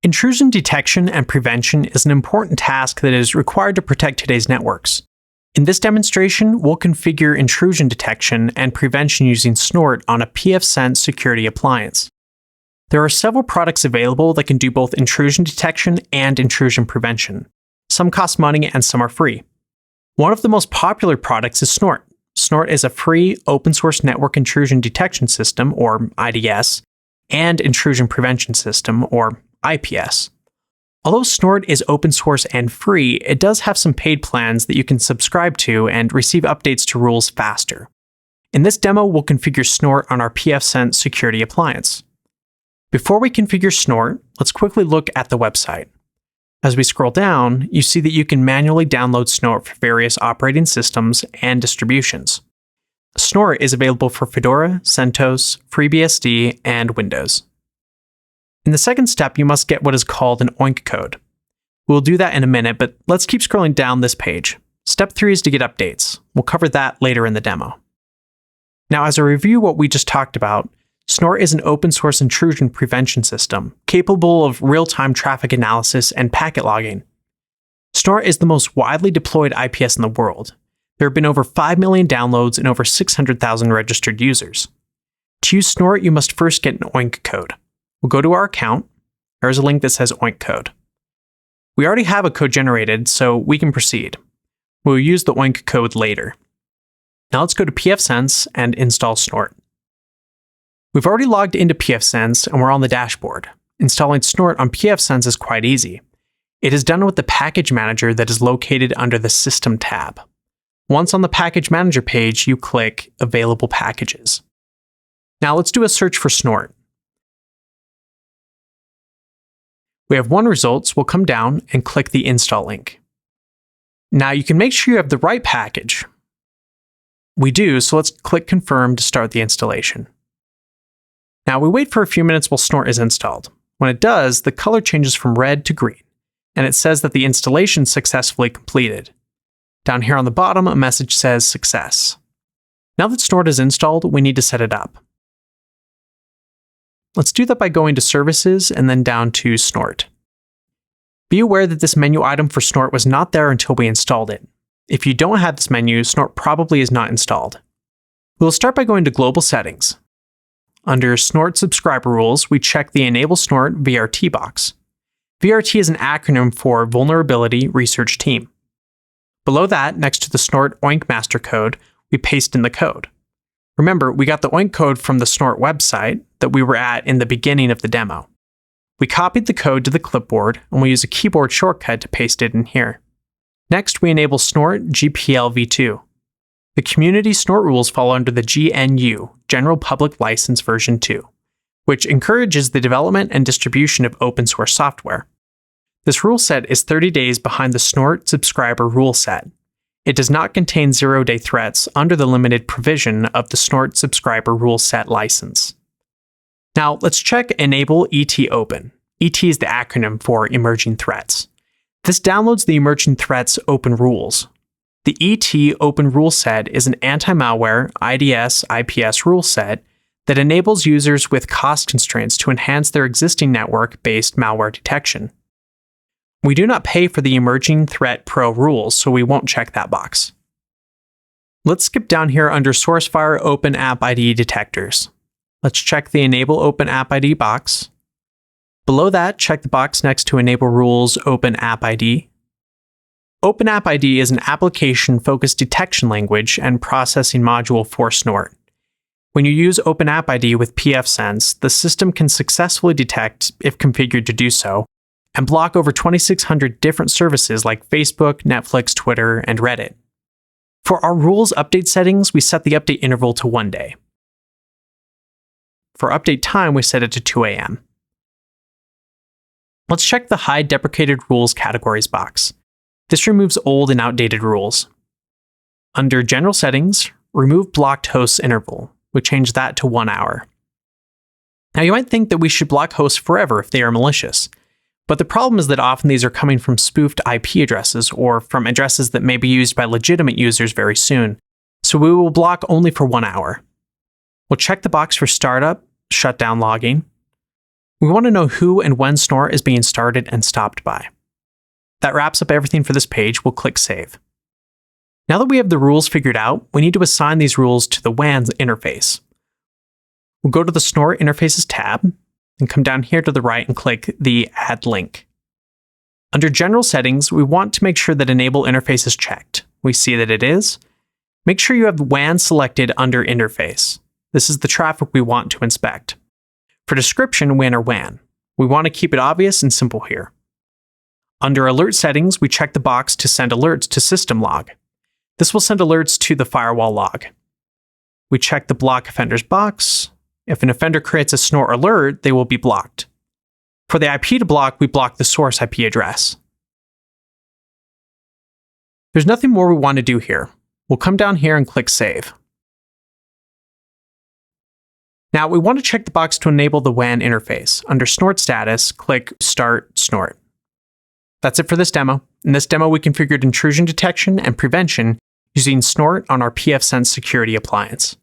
Intrusion detection and prevention is an important task that is required to protect today's networks. In this demonstration, we'll configure intrusion detection and prevention using Snort on a pfSense security appliance. There are several products available that can do both intrusion detection and intrusion prevention. Some cost money and some are free. One of the most popular products is Snort. Snort is a free open-source network intrusion detection system, or IDS, and intrusion prevention system, or IPS. Although Snort is open source and free, it does have some paid plans that you can subscribe to and receive updates to rules faster. In this demo, we'll configure Snort on our pfSense security appliance. Before we configure Snort, let's quickly look at the website. As we scroll down, you see that you can manually download Snort for various operating systems and distributions. Snort is available for Fedora, CentOS, FreeBSD, and Windows. In the second step, you must get what is called an OINC code. We'll do that in a minute, but let's keep scrolling down this page. Step 3 is to get updates. We'll cover that later in the demo. Now, as a review of what we just talked about, Snort is an open-source intrusion prevention system capable of real-time traffic analysis and packet logging. Snort is the most widely deployed IPS in the world. There have been over 5 million downloads and over 600,000 registered users. To use Snort, you must first get an OINC code. We'll go to our account. There's a link that says OINC code. We already have a code generated, so we can proceed. We'll use the OINC code later. Now let's go to pfSense and install Snort. We've already logged into pfSense and we're on the dashboard. Installing Snort on pfSense is quite easy. It is done with the package manager that is located under the System tab. Once on the package manager page, you click Available Packages. Now let's do a search for Snort. We have 1 result, so we'll come down and click the install link. Now you can make sure you have the right package. We do, so let's click Confirm to start the installation. Now we wait for a few minutes while Snort is installed. When it does, the color changes from red to green, and it says that the installation successfully completed. Down here on the bottom, a message says Success. Now that Snort is installed, we need to set it up. Let's do that by going to Services and then down to Snort. Be aware that this menu item for Snort was not there until we installed it. If you don't have this menu, Snort probably is not installed. We'll start by going to Global Settings. Under Snort Subscriber Rules, we check the Enable Snort VRT box. VRT is an acronym for Vulnerability Research Team. Below that, next to the Snort OINC master code, we paste in the code. Remember, we got the OINC code from the Snort website that we were at in the beginning of the demo. We copied the code to the clipboard, and we use a keyboard shortcut to paste it in here. Next, we enable Snort GPL v2. The community Snort rules fall under the GNU, General Public License version 2, which encourages the development and distribution of open source software. This rule set is 30 days behind the Snort subscriber rule set. It does not contain zero-day threats under the limited provision of the Snort subscriber rule set license. Now let's check Enable ET Open. ET is the acronym for Emerging Threats. This downloads the Emerging Threats Open Rules. The ET Open Rule Set is an anti-malware IDS IPS rule set that enables users with cost constraints to enhance their existing network-based malware detection. We do not pay for the Emerging Threat Pro rules, so we won't check that box. Let's skip down here under SourceFire Open App ID detectors. Let's check the Enable Open App ID box. Below that, check the box next to Enable Rules Open App ID. Open App ID is an application-focused detection language and processing module for Snort. When you use Open App ID with pfSense, the system can successfully detect, if configured to do so, and block over 2,600 different services like Facebook, Netflix, Twitter, and Reddit. For our rules update settings, we set the update interval to 1 day. For update time, we set it to 2 a.m. Let's check the Hide Deprecated Rules Categories box. This removes old and outdated rules. Under General Settings, remove Blocked Hosts Interval. We change that to 1 hour. Now you might think that we should block hosts forever if they are malicious. But the problem is that often these are coming from spoofed IP addresses or from addresses that may be used by legitimate users very soon, so we will block only for 1 hour. We'll check the box for startup, shutdown logging. We want to know who and when Snort is being started and stopped by. That wraps up everything for this page. We'll click Save. Now that we have the rules figured out, we need to assign these rules to the WAN interface. We'll go to the Snort Interfaces tab and come down here to the right and click the Add Link. Under General Settings, we want to make sure that Enable Interface is checked. We see that it is. Make sure you have WAN selected under Interface. This is the traffic we want to inspect. For description, we enter WAN. We want to keep it obvious and simple here. Under Alert Settings, we check the box to send alerts to System Log. This will send alerts to the firewall log. We check the Block Offenders box. If an offender creates a Snort alert, they will be blocked. For the IP to block, we block the source IP address. There's nothing more we want to do here. We'll come down here and click Save. Now we want to check the box to enable the WAN interface. Under Snort Status, click Start Snort. That's it for this demo. In this demo, we configured intrusion detection and prevention using Snort on our pfSense security appliance.